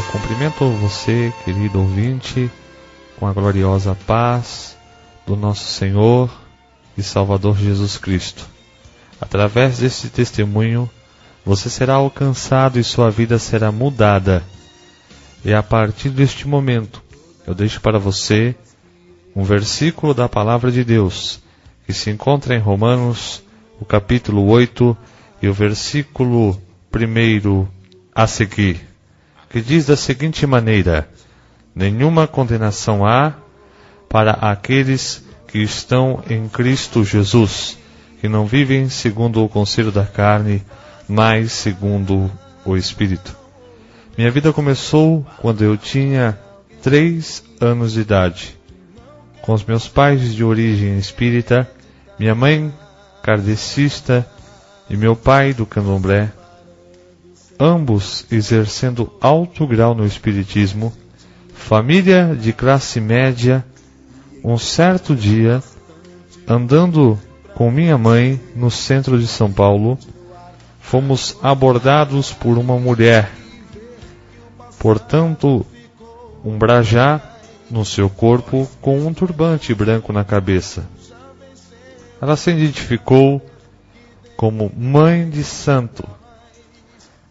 Eu cumprimento você, querido ouvinte, com a gloriosa paz do nosso Senhor e Salvador Jesus Cristo. Através deste testemunho, você será alcançado e sua vida será mudada. E a partir deste momento, eu deixo para você um versículo da Palavra de Deus, que se encontra em Romanos, o capítulo 8, e o versículo 1 a seguir, que diz da seguinte maneira: nenhuma condenação há para aqueles que estão em Cristo Jesus, que não vivem segundo o conselho da carne, mas segundo o Espírito. Minha vida começou quando eu tinha 3 anos de idade, com os meus pais de origem espírita, minha mãe kardecista e meu pai do candomblé, ambos exercendo alto grau no espiritismo, família de classe média. Um certo dia, andando com minha mãe no centro de São Paulo, fomos abordados por uma mulher, portanto, um brajá no seu corpo com um turbante branco na cabeça. Ela se identificou como mãe de santo.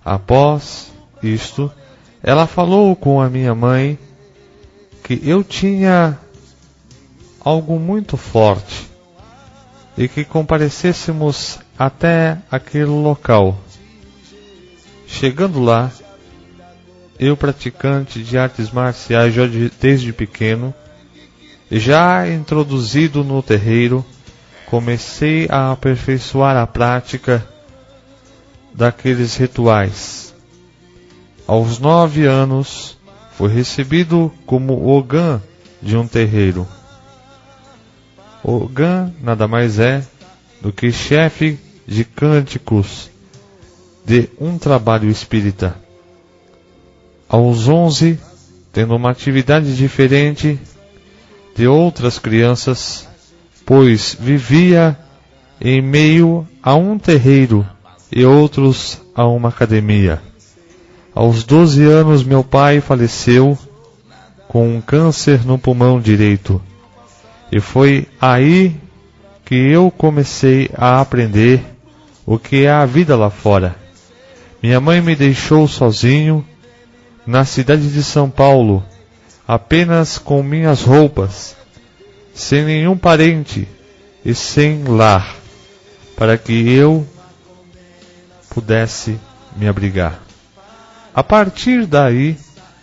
Após isto, ela falou com a minha mãe que eu tinha algo muito forte e que comparecêssemos até aquele local. Chegando lá, eu, praticante de artes marciais desde pequeno, já introduzido no terreiro, comecei a aperfeiçoar a prática daqueles rituais. Aos 9 anos, fui recebido como ogã de um terreiro. Ogã nada mais é do que chefe de cânticos de um trabalho espírita. Aos 11, tendo uma atividade diferente de outras crianças, pois vivia em meio a um terreiro e outros a uma academia. Aos 12 anos, meu pai faleceu com um câncer no pulmão direito. E foi aí que eu comecei a aprender o que é a vida lá fora. Minha mãe me deixou sozinho na cidade de São Paulo, apenas com minhas roupas, sem nenhum parente e sem lar, para que eu pudesse me abrigar. A partir daí,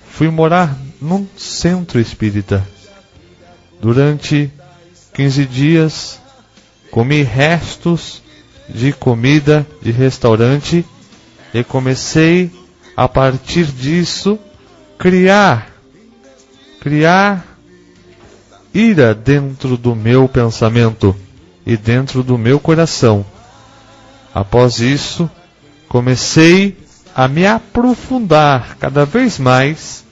fui morar num centro espírita. Durante 15 dias, comi restos de comida de restaurante e comecei, a partir disso, criar ira dentro do meu pensamento e dentro do meu coração. Após isso, comecei a me aprofundar cada vez mais,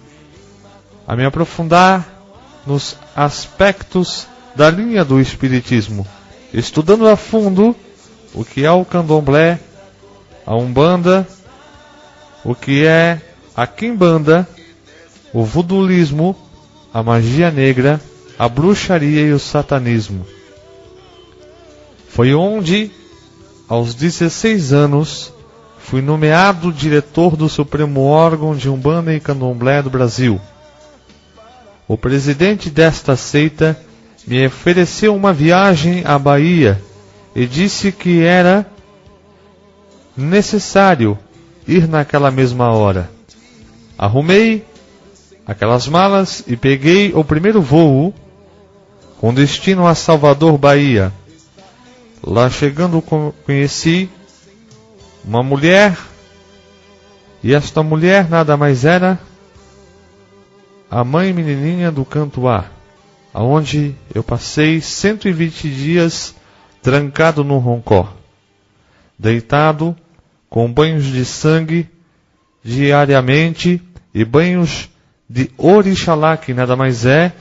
a me aprofundar nos aspectos da linha do espiritismo, estudando a fundo o que é o candomblé, a umbanda, o que é a quimbanda, o vudulismo, a magia negra, a bruxaria e o satanismo. Foi onde, aos 16 anos, fui nomeado diretor do Supremo Órgão de Umbanda e Candomblé do Brasil. O presidente desta seita me ofereceu uma viagem à Bahia e disse que era necessário ir naquela mesma hora. Arrumei aquelas malas e peguei o primeiro voo com destino a Salvador, Bahia. Lá chegando, conheci uma mulher, e esta mulher nada mais era a mãe menininha do Canto A, aonde eu passei 120 dias trancado no roncó, deitado, com banhos de sangue diariamente e banhos de orixalá, que nada mais é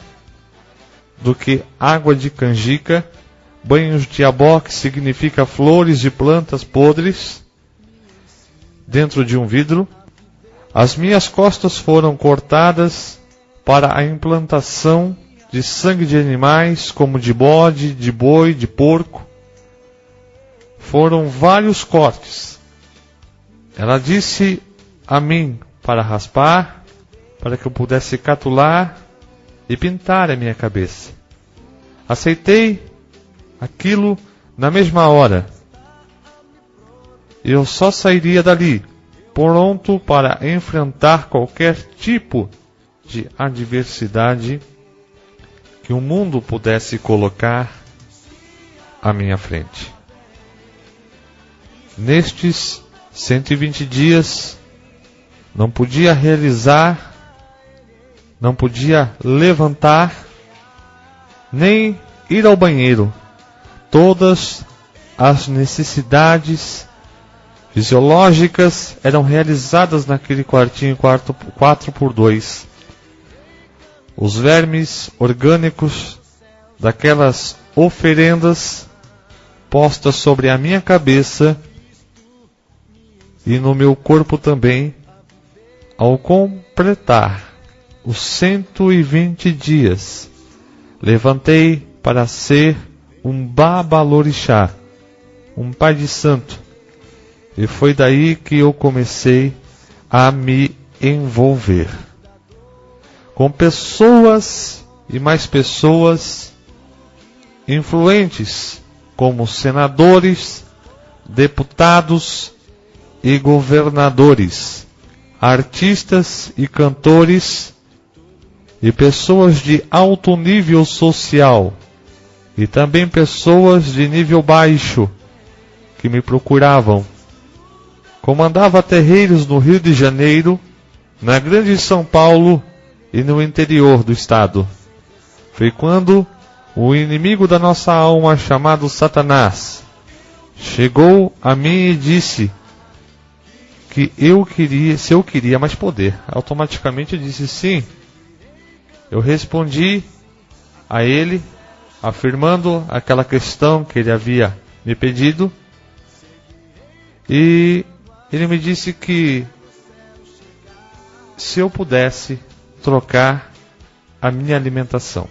do que água de canjica, banhos de abó, que significa flores de plantas podres, dentro de um vidro, As minhas costas foram cortadas para a implantação de sangue de animais, como de bode, de boi, de porco. Foram vários cortes. Ela disse a mim para raspar, para que eu pudesse catular e pintar a minha cabeça. Aceitei aquilo na mesma hora. Eu só sairia dali pronto para enfrentar qualquer tipo de adversidade que o mundo pudesse colocar à minha frente. Nestes 120 dias, não podia realizar, não podia levantar, nem ir ao banheiro. Todas as necessidades fisiológicas eram realizadas naquele quartinho 4x2. Os vermes orgânicos daquelas oferendas postas sobre a minha cabeça e no meu corpo também, ao completar os 120 dias, levantei para ser um babalorixá, um pai de santo. E foi daí que eu comecei a me envolver com pessoas e mais pessoas influentes, como senadores, deputados e governadores, artistas e cantores, e pessoas de alto nível social, e também pessoas de nível baixo, que me procuravam. Comandava terreiros no Rio de Janeiro, na Grande São Paulo e no interior do estado. Foi quando o inimigo da nossa alma, chamado Satanás, chegou a mim e disse que se eu queria mais poder. Automaticamente eu disse sim. Eu respondi a ele, afirmando aquela questão que ele havia me pedido, e ele me disse que se eu pudesse trocar a minha alimentação.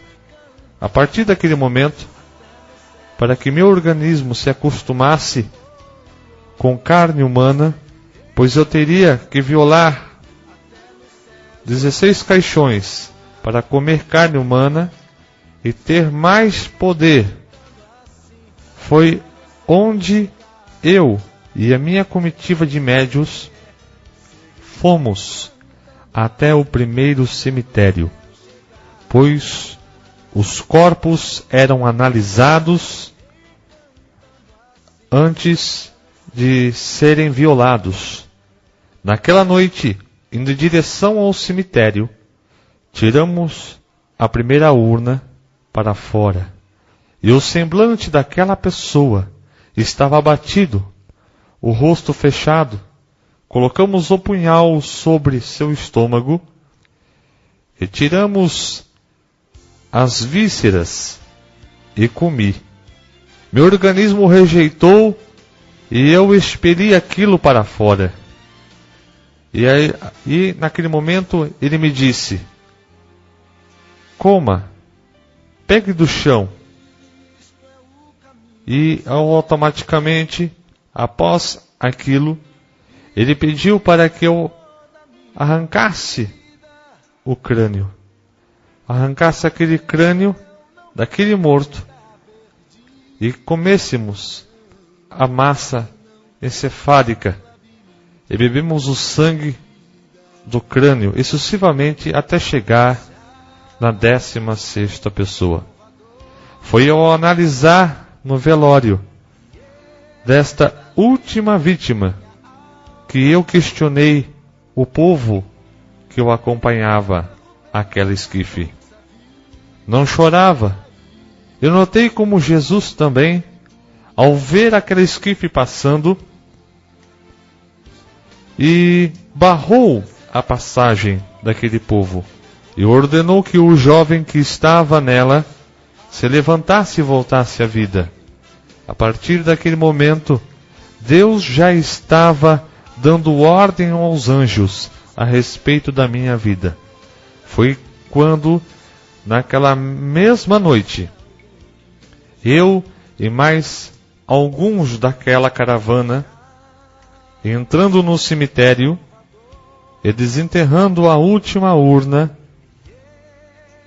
A partir daquele momento, para que meu organismo se acostumasse com carne humana, pois eu teria que violar 16 caixões para comer carne humana e ter mais poder. Foi onde eu e a minha comitiva de médios fomos até o primeiro cemitério, pois os corpos eram analisados antes de serem violados. Naquela noite, indo em direção ao cemitério, tiramos a primeira urna para fora, e o semblante daquela pessoa estava abatido, o rosto fechado. Colocamos o punhal sobre seu estômago, retiramos as vísceras e comi. Meu organismo rejeitou e eu expeli aquilo para fora. E naquele momento ele me disse: coma, pegue do chão. E automaticamente, após aquilo, ele pediu para que eu arrancasse o crânio. Arrancasse aquele crânio daquele morto e comêssemos a massa encefálica e bebemos o sangue do crânio e sucessivamente até chegar na 16ª pessoa. Foi ao analisar no velório desta última vítima que eu questionei o povo que eu acompanhava aquela esquife. Não chorava. Eu notei como Jesus também, ao ver aquela esquife passando, e barrou a passagem daquele povo, e ordenou que o jovem que estava nela se levantasse e voltasse à vida. A partir daquele momento, Deus já estava dando ordem aos anjos a respeito da minha vida. Foi quando, naquela mesma noite, eu e mais alguns daquela caravana, entrando no cemitério e desenterrando a última urna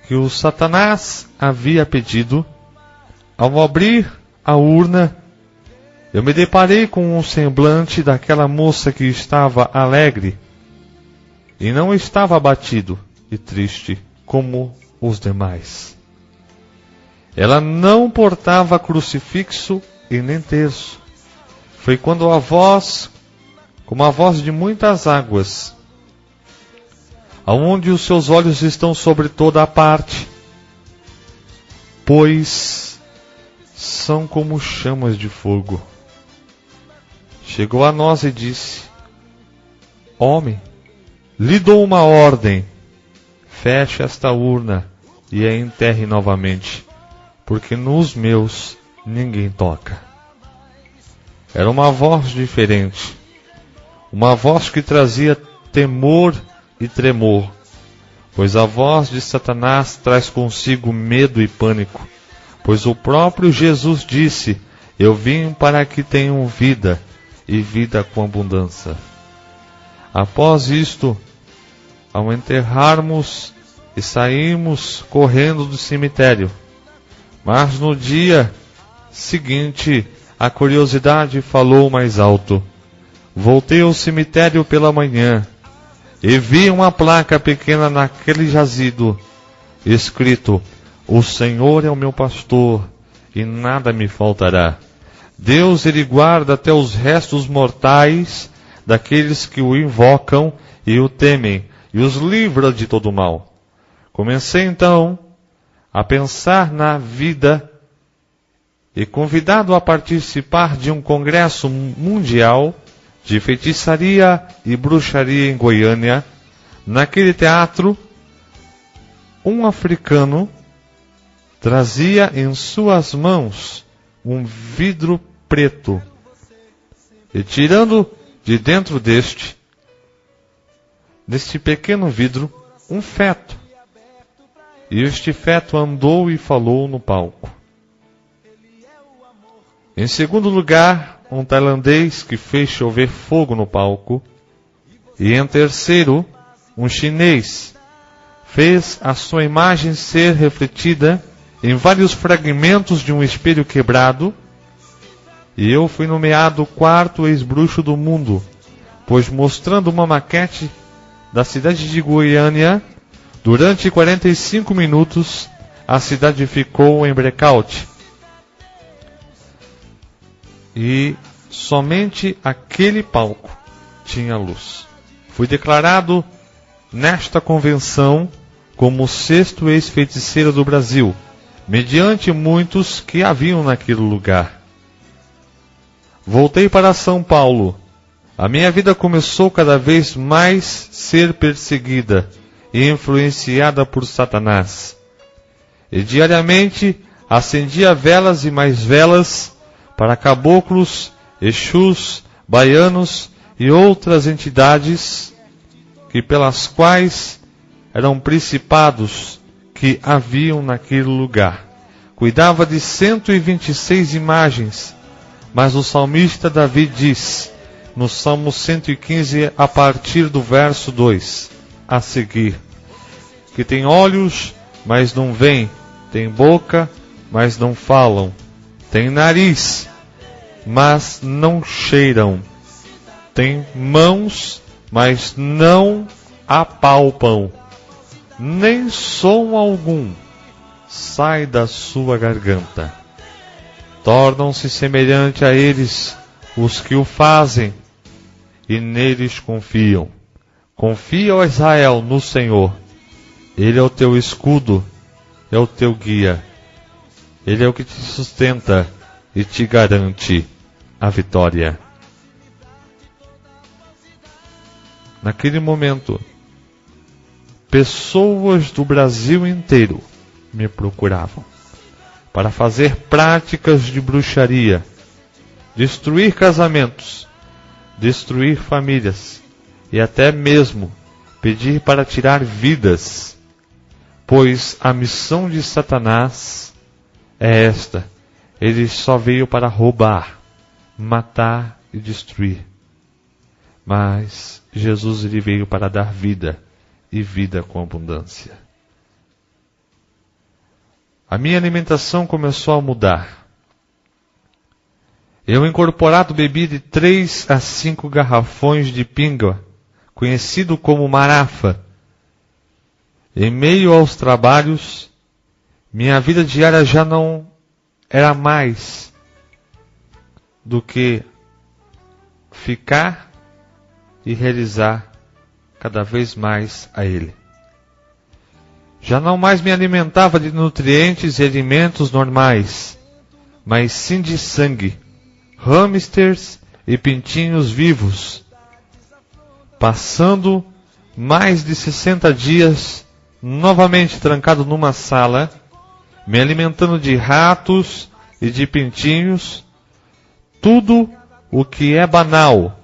que o Satanás havia pedido, ao abrir a urna, eu me deparei com um semblante daquela moça que estava alegre e não estava abatido e triste como os demais. Ela não portava crucifixo e nem terço. Foi quando a voz, como a voz de muitas águas, aonde os seus olhos estão sobre toda a parte, pois são como chamas de fogo. Chegou a nós e disse: homem, lhe dou uma ordem, feche esta urna e a enterre novamente, porque nos meus ninguém toca. Era uma voz diferente, uma voz que trazia temor e tremor, pois a voz de Satanás traz consigo medo e pânico, pois o próprio Jesus disse: eu vim para que tenham vida, e vida com abundância. Após isto, ao enterrarmos e sairmos correndo do cemitério, mas no dia seguinte a curiosidade falou mais alto. Voltei ao cemitério pela manhã e vi uma placa pequena naquele jazido, escrito: o Senhor é o meu pastor e nada me faltará. Deus, Ele guarda até os restos mortais daqueles que o invocam e o temem, e os livra de todo mal. Comecei então a pensar na vida e, convidado a participar de um congresso mundial de feitiçaria e bruxaria em Goiânia, naquele teatro, um africano trazia em suas mãos um vidro preto, e tirando de dentro deste pequeno vidro, um feto. E este feto andou e falou no palco. Em segundo lugar, um tailandês que fez chover fogo no palco. E em terceiro, um chinês fez a sua imagem ser refletida em vários fragmentos de um espelho quebrado, e eu fui nomeado o quarto ex-bruxo do mundo, pois mostrando uma maquete da cidade de Goiânia, durante 45 minutos, a cidade ficou em blackout. E somente aquele palco tinha luz. Fui declarado nesta convenção como o 6º ex-feiticeiro do Brasil, mediante muitos que haviam naquele lugar. Voltei para São Paulo. A minha vida começou cada vez mais ser perseguida e influenciada por Satanás. E diariamente acendia velas e mais velas para caboclos, exus, baianos e outras entidades que pelas quais eram principados que haviam naquele lugar. Cuidava de 126 imagens, mas o salmista Davi diz, no Salmo 115, a partir do verso 2, a seguir, que tem olhos, mas não veem, tem boca, mas não falam, tem nariz, mas não cheiram, tem mãos, mas não apalpam, nem som algum sai da sua garganta. Tornam-se semelhante a eles os que o fazem, e neles confiam. Confia, ó Israel, no Senhor. Ele é o teu escudo, é o teu guia. Ele é o que te sustenta e te garante a vitória. Naquele momento, pessoas do Brasil inteiro me procuravam para fazer práticas de bruxaria, destruir casamentos, destruir famílias e até mesmo pedir para tirar vidas, pois a missão de Satanás é esta: ele só veio para roubar, matar e destruir. Mas Jesus, ele veio para dar vida, e vida com abundância. A minha alimentação começou a mudar. Eu, incorporado, bebi de 3 a 5 garrafões de pinga, conhecido como marafa. Em meio aos trabalhos, minha vida diária já não era mais do que ficar e realizar cada vez mais a Ele. Já não mais me alimentava de nutrientes e alimentos normais, mas sim de sangue, hamsters e pintinhos vivos, passando mais de 60 dias novamente trancado numa sala, me alimentando de ratos e de pintinhos, tudo o que é banal,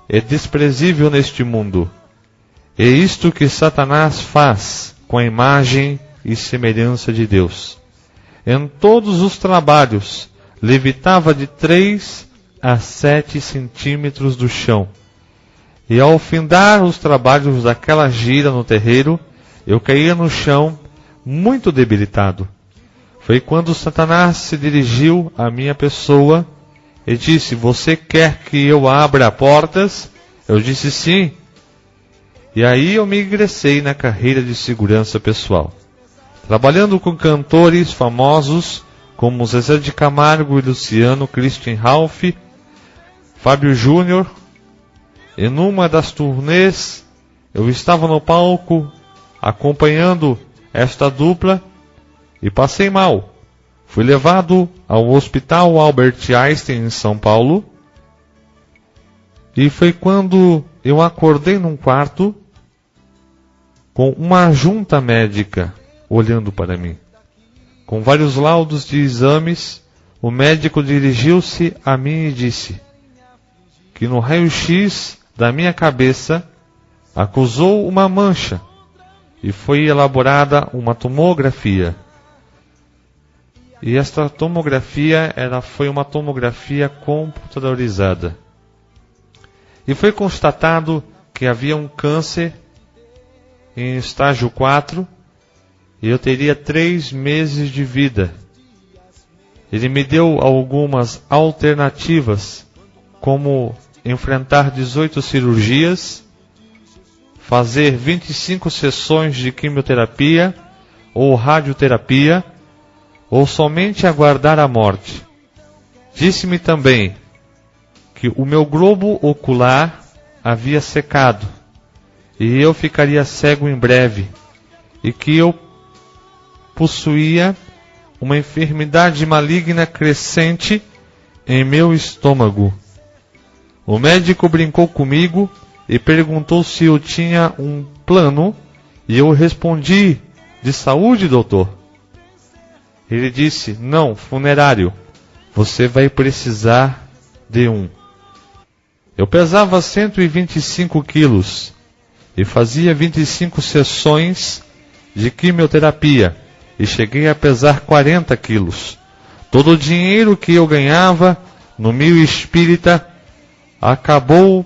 é desprezível neste mundo. É isto que Satanás faz com a imagem e semelhança de Deus. Em todos os trabalhos, levitava de 3 a 7 centímetros do chão. E ao findar os trabalhos daquela gira no terreiro, eu caía no chão, muito debilitado. Foi quando Satanás se dirigiu à minha pessoa e disse: "Você quer que eu abra portas?" Eu disse sim. E aí eu me ingressei na carreira de segurança pessoal, trabalhando com cantores famosos como Zezé de Camargo e Luciano, Christian Ralph, Fábio Júnior. E numa das turnês, eu estava no palco acompanhando esta dupla e passei mal. Fui levado ao Hospital Albert Einstein em São Paulo. E foi quando eu acordei num quarto com uma junta médica olhando para mim. Com vários laudos de exames, o médico dirigiu-se a mim e disse que no raio-x da minha cabeça acusou uma mancha e foi elaborada uma tomografia. E esta tomografia foi uma tomografia computadorizada. E foi constatado que havia um câncer em estágio 4 e eu teria 3 meses de vida. Ele me deu algumas alternativas, como enfrentar 18 cirurgias, fazer 25 sessões de quimioterapia ou radioterapia, ou somente aguardar a morte. Disse-me também que o meu globo ocular havia secado e eu ficaria cego em breve, e que eu possuía uma enfermidade maligna crescente em meu estômago. O médico brincou comigo e perguntou se eu tinha um plano, e eu respondi: "De saúde, doutor?" Ele disse: "Não, funerário. Você vai precisar de um." Eu pesava 125 quilos e fazia 25 sessões de quimioterapia e cheguei a pesar 40 quilos. Todo o dinheiro que eu ganhava no meio espírita acabou,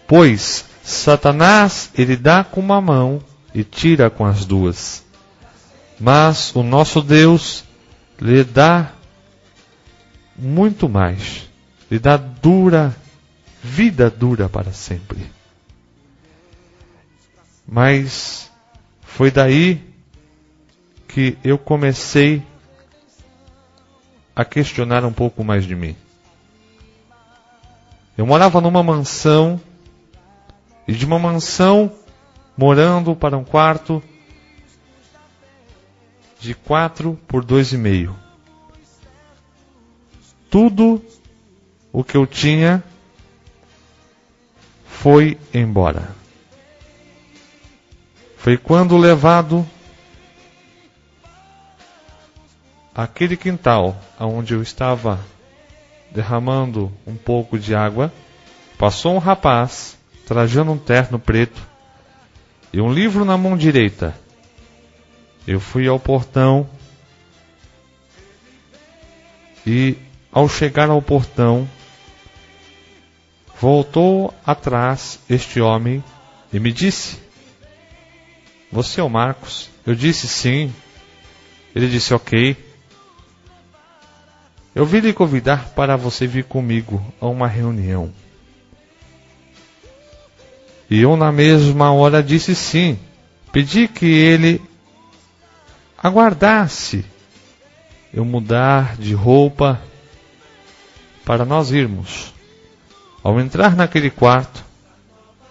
pois Satanás, ele dá com uma mão e tira com as duas. Mas o nosso Deus lhe dá muito mais, lhe dá vida dura para sempre. Mas foi daí que eu comecei a questionar um pouco mais de mim. Eu morava numa mansão, e de uma mansão, morando para um quarto de 4 por 2,5. Tudo o que eu tinha foi embora. Foi quando levado àquele quintal onde eu estava derramando um pouco de água, passou um rapaz trajando um terno preto e um livro na mão direita. Eu fui ao portão e, ao chegar ao portão, voltou atrás este homem e me disse: "Você é o Marcos?" Eu disse sim. Ele disse: "Ok. Eu vim lhe convidar para você vir comigo a uma reunião." E eu na mesma hora disse sim. Pedi que ele aguardasse eu mudar de roupa para nós irmos. Ao entrar naquele quarto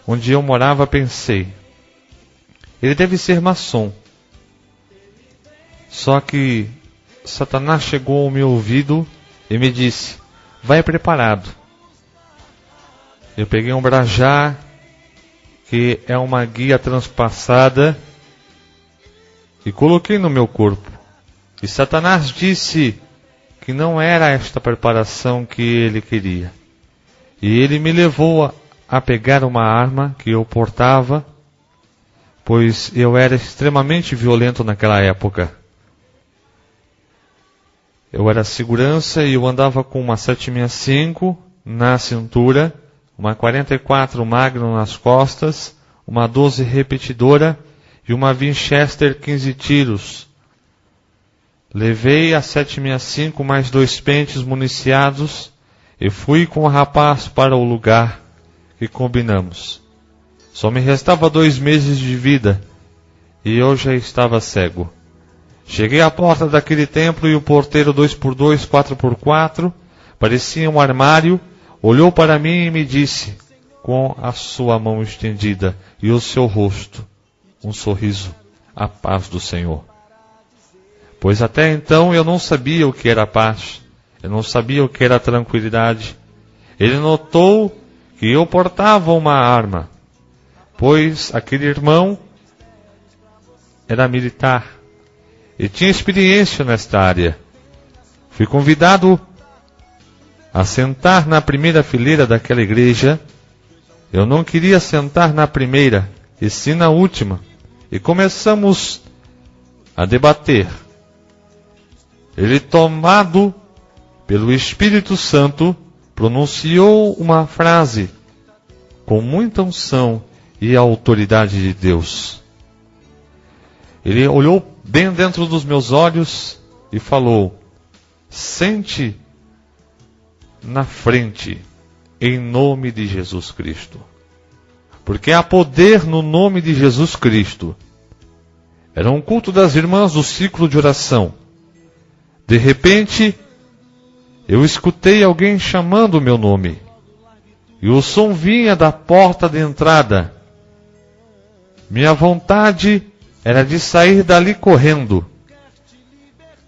onde eu morava, pensei: ele deve ser maçom. Só que Satanás chegou ao meu ouvido e me disse: "Vai preparado." Eu peguei um brajá, que é uma guia transpassada, e coloquei no meu corpo. E Satanás disse que não era esta preparação que ele queria. E ele me levou a pegar uma arma que eu portava, pois eu era extremamente violento naquela época. Eu era segurança e eu andava com uma 765 na cintura, uma 44 Magnum nas costas, uma 12 repetidora e uma Winchester 15 tiros. Levei a 765 mais 2 pentes municiados e fui com o rapaz para o lugar que combinamos. Só me restava 2 meses de vida e eu já estava cego. Cheguei à porta daquele templo e o porteiro 2x2, 4x4, parecia um armário, olhou para mim e me disse, com a sua mão estendida e o seu rosto, um sorriso: "A paz do Senhor." Pois até então eu não sabia o que era paz, eu não sabia o que era tranquilidade. Ele notou que eu portava uma arma, pois aquele irmão era militar e tinha experiência nesta área. Fui convidado a sentar na primeira fileira daquela igreja. Eu não queria sentar na primeira, e sim na última. E começamos a debater. Ele, tomado pelo Espírito Santo, pronunciou uma frase com muita unção e autoridade de Deus. Ele olhou bem dentro dos meus olhos e falou: "Sente na frente, em nome de Jesus Cristo." Porque há poder no nome de Jesus Cristo. Era um culto das irmãs do ciclo de oração. De repente, eu escutei alguém chamando o meu nome. E o som vinha da porta de entrada. Minha vontade era de sair dali correndo.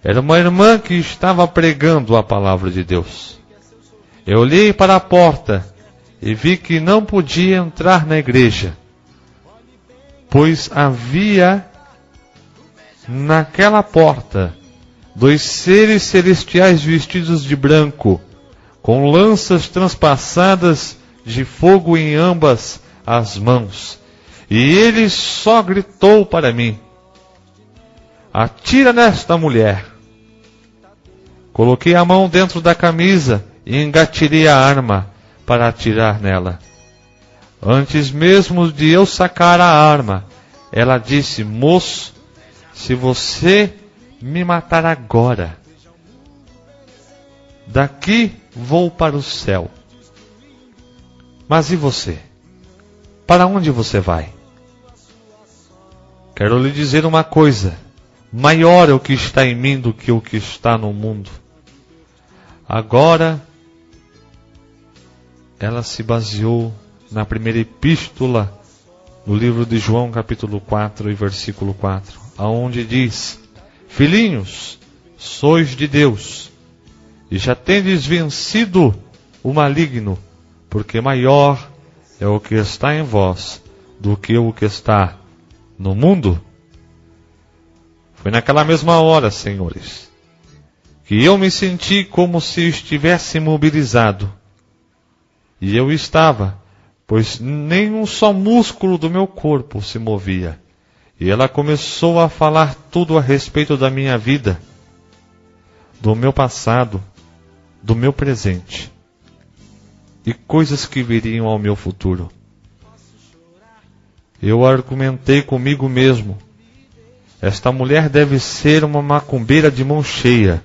Era uma irmã que estava pregando a palavra de Deus. Eu olhei para a porta e vi que não podia entrar na igreja, pois havia naquela porta 2 seres celestiais vestidos de branco, com lanças transpassadas de fogo em ambas as mãos. E ele só gritou para mim: "Atira nesta mulher." Coloquei a mão dentro da camisa e engatilhei a arma para atirar nela. Antes mesmo de eu sacar a arma, ela disse: "Moço, se você me matar agora, daqui vou para o céu. Mas e você? Para onde você vai?" Quero lhe dizer uma coisa: maior é o que está em mim do que o que está no mundo. Agora, ela se baseou na primeira epístola, no livro de João, capítulo 4 e versículo 4, aonde diz: "Filhinhos, sois de Deus, e já tendes vencido o maligno, porque maior é o que está em vós do que o que está no mundo." Foi naquela mesma hora, senhores, que eu me senti como se estivesse imobilizado. E eu estava pois nem um só músculo do meu corpo se movia. E ela começou a falar tudo a respeito da minha vida, do meu passado, do meu presente e coisas que viriam ao meu futuro. Eu argumentei comigo mesmo: esta mulher deve ser uma macumbeira de mão cheia.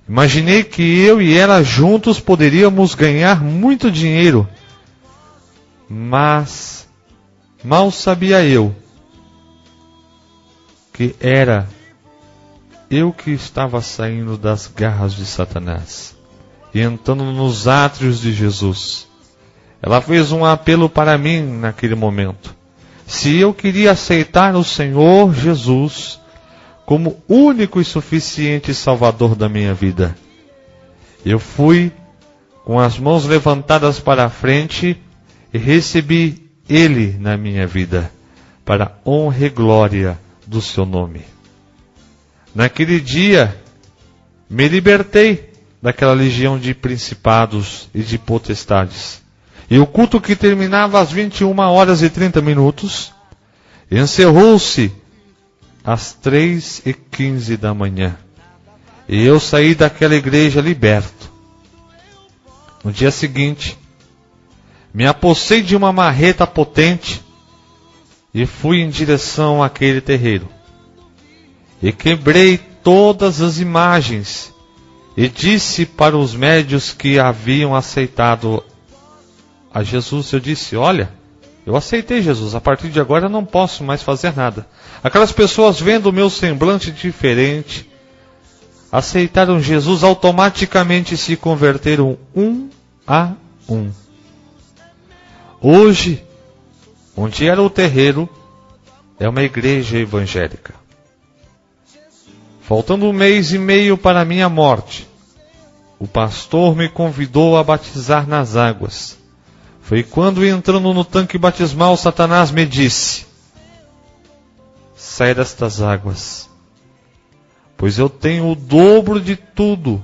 Imaginei que eu e ela juntos poderíamos ganhar muito dinheiro, mas mal sabia eu que era eu que estava saindo das garras de Satanás e entrando nos átrios de Jesus. Ela fez um apelo para mim naquele momento. Se eu queria aceitar o Senhor Jesus como único e suficiente Salvador da minha vida. Eu fui com as mãos levantadas para a frente e recebi Ele na minha vida, para a honra e glória do seu nome. Naquele dia, me libertei daquela legião de principados e de potestades. E o culto, que terminava às 21h30, encerrou-se às 3h15 da manhã. E eu saí daquela igreja liberto. No dia seguinte, me apossei de uma marreta potente e fui em direção àquele terreiro. E quebrei todas as imagens e disse para os médios que haviam aceitado a Jesus, eu disse: olha, eu aceitei Jesus, a partir de agora eu não posso mais fazer nada. Aquelas pessoas, vendo o meu semblante diferente, aceitaram Jesus, automaticamente se converteram um a um. Hoje, onde era o terreiro, é uma igreja evangélica. Faltando 1 mês e meio para a minha morte, o pastor me convidou a batizar nas águas. Foi quando, entrando no tanque batismal, Satanás me disse: sai destas águas, pois eu tenho o dobro de tudo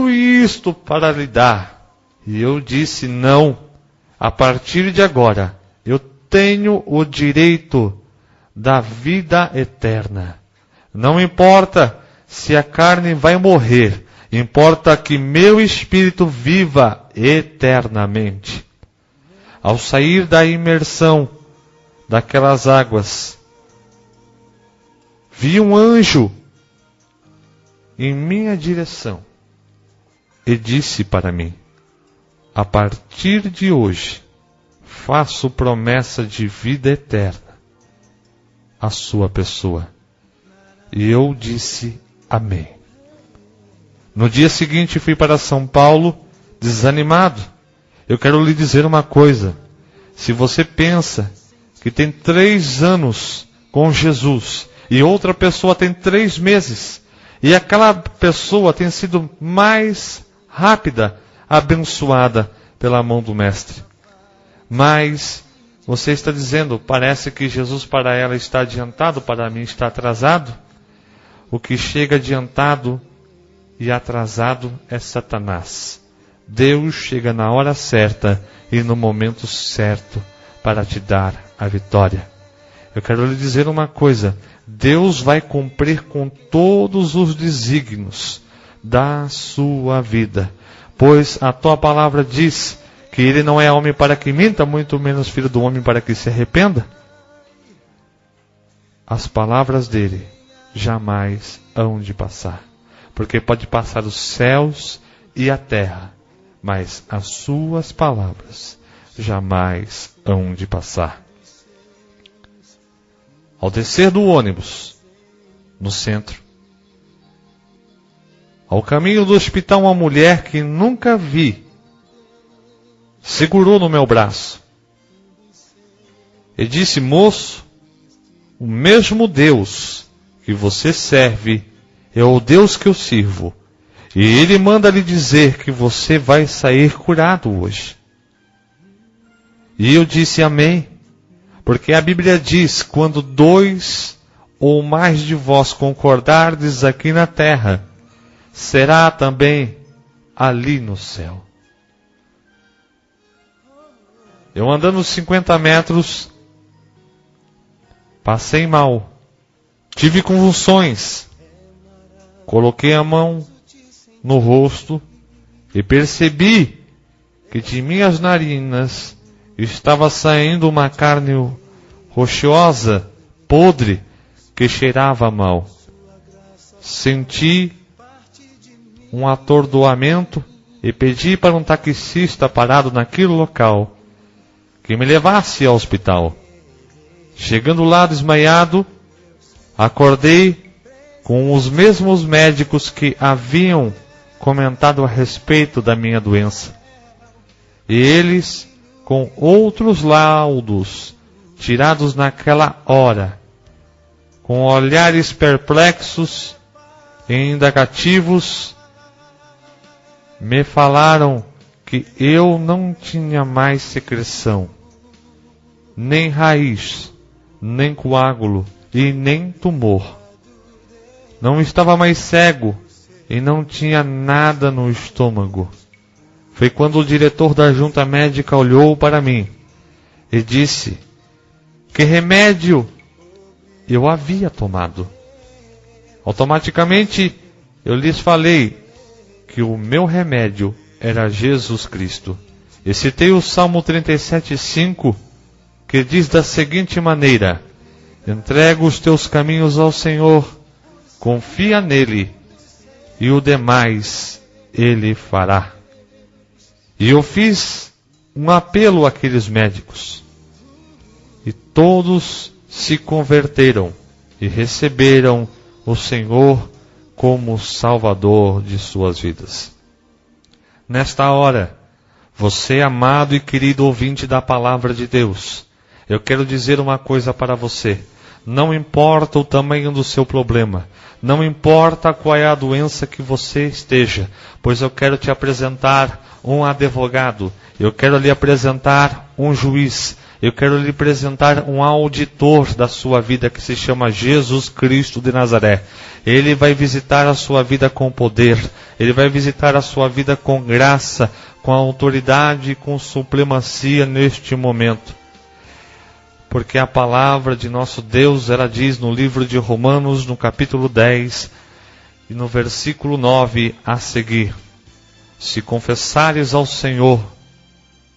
isto para lhe dar. E eu disse: não, a partir de agora, eu tenho o direito da vida eterna. Não importa se a carne vai morrer, importa que meu espírito viva eternamente. Ao sair da imersão daquelas águas, vi um anjo em minha direção e disse para mim: a partir de hoje, faço promessa de vida eterna à sua pessoa. E eu disse: amém. No dia seguinte fui para São Paulo, desanimado. Eu quero lhe dizer uma coisa: se você pensa que tem 3 anos com Jesus e outra pessoa tem 3 meses, e aquela pessoa tem sido mais rápida, abençoada pela mão do Mestre, mas você está dizendo: parece que Jesus para ela está adiantado, para mim está atrasado. O que chega adiantado e atrasado é Satanás. Deus chega na hora certa e no momento certo para te dar a vitória. Eu quero lhe dizer uma coisa: Deus vai cumprir com todos os desígnios da sua vida, pois a tua palavra diz que Ele não é homem para que minta, muito menos filho do homem para que se arrependa. As palavras dele jamais hão de passar, porque pode passar os céus e a terra, mas as suas palavras jamais hão de passar. Ao descer do ônibus, no centro, ao caminho do hospital, uma mulher que nunca vi segurou no meu braço e disse: moço, o mesmo Deus que você serve é o Deus que eu sirvo, e Ele manda lhe dizer que você vai sair curado hoje. E eu disse: amém, porque a Bíblia diz: quando 2 ou mais de vós concordardes aqui na terra, será também ali no céu. Eu andando 50 metros, passei mal, tive convulsões, coloquei a mão no rosto e percebi que de minhas narinas estava saindo uma carne rochosa, podre, que cheirava mal. Senti um atordoamento e pedi para um taxista parado naquele local que me levasse ao hospital. Chegando lá desmaiado, acordei com os mesmos médicos que haviam comentado a respeito da minha doença. E eles, com outros laudos tirados naquela hora, com olhares perplexos e indagativos, me falaram que eu não tinha mais secreção, nem raiz, nem coágulo e nem tumor. Não estava mais cego e não tinha nada no estômago. Foi quando o diretor da junta médica olhou para mim e disse que remédio eu havia tomado. Automaticamente eu lhes falei que o meu remédio era Jesus Cristo. E citei o Salmo 37:5, que diz da seguinte maneira: entrega os teus caminhos ao Senhor, confia nele, e o demais ele fará. E eu fiz um apelo àqueles médicos, e todos se converteram e receberam o Senhor como Salvador de suas vidas. Nesta hora, você, amado e querido ouvinte da Palavra de Deus, eu quero dizer uma coisa para você. Não importa o tamanho do seu problema, não importa qual é a doença que você esteja, pois eu quero te apresentar um advogado, eu quero lhe apresentar um juiz, eu quero lhe apresentar um auditor da sua vida que se chama Jesus Cristo de Nazaré. Ele vai visitar a sua vida com poder, ele vai visitar a sua vida com graça, com autoridade e com supremacia neste momento. Porque a palavra de nosso Deus, ela diz no livro de Romanos, no capítulo 10, e no versículo 9 a seguir: se confessares ao Senhor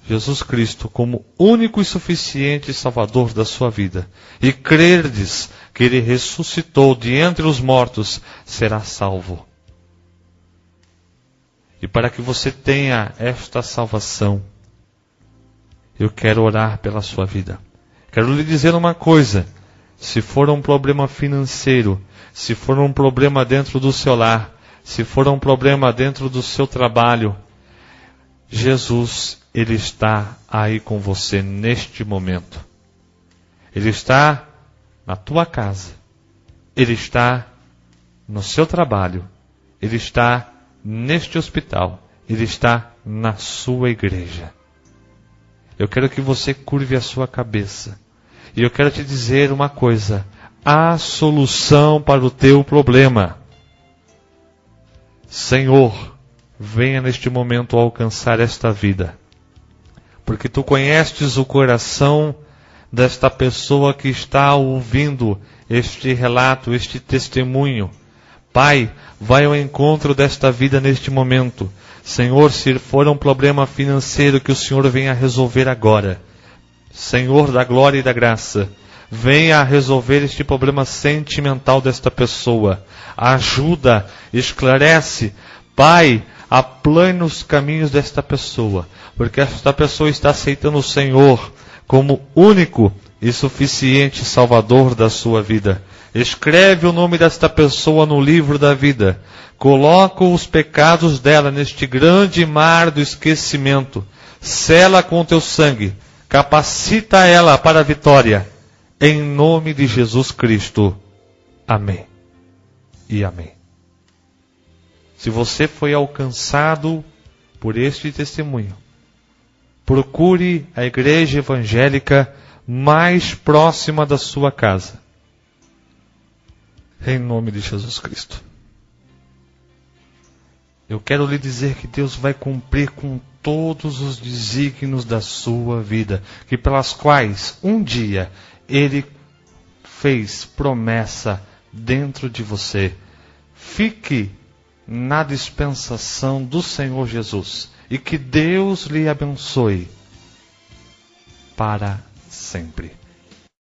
Jesus Cristo como único e suficiente Salvador da sua vida, e crerdes que Ele ressuscitou de entre os mortos, será salvo. E para que você tenha esta salvação, eu quero orar pela sua vida. Quero lhe dizer uma coisa: se for um problema financeiro, se for um problema dentro do seu lar, se for um problema dentro do seu trabalho, Jesus, Ele está aí com você neste momento. Ele está na tua casa, Ele está no seu trabalho, Ele está neste hospital, Ele está na sua igreja. Eu quero que você curve a sua cabeça. E eu quero te dizer uma coisa: há solução para o teu problema. Senhor, venha neste momento alcançar esta vida. Porque tu conheces o coração desta pessoa que está ouvindo este relato, este testemunho. Pai, vai ao encontro desta vida neste momento. Senhor, se for um problema financeiro, que o Senhor venha resolver agora. Senhor da glória e da graça, venha a resolver este problema sentimental desta pessoa. Ajuda, esclarece. Pai, aplane os caminhos desta pessoa, porque esta pessoa está aceitando o Senhor como único e suficiente Salvador da sua vida. Escreve o nome desta pessoa no livro da vida. Coloca os pecados dela neste grande mar do esquecimento. Sela com o teu sangue. Capacita ela para a vitória. Em nome de Jesus Cristo. Amém. E amém. Se você foi alcançado por este testemunho, procure a igreja evangélica mais próxima da sua casa. Em nome de Jesus Cristo. Eu quero lhe dizer que Deus vai cumprir com todos os desígnios da sua vida, que pelas quais um dia Ele fez promessa dentro de você. Fique na dispensação do Senhor Jesus e que Deus lhe abençoe para sempre.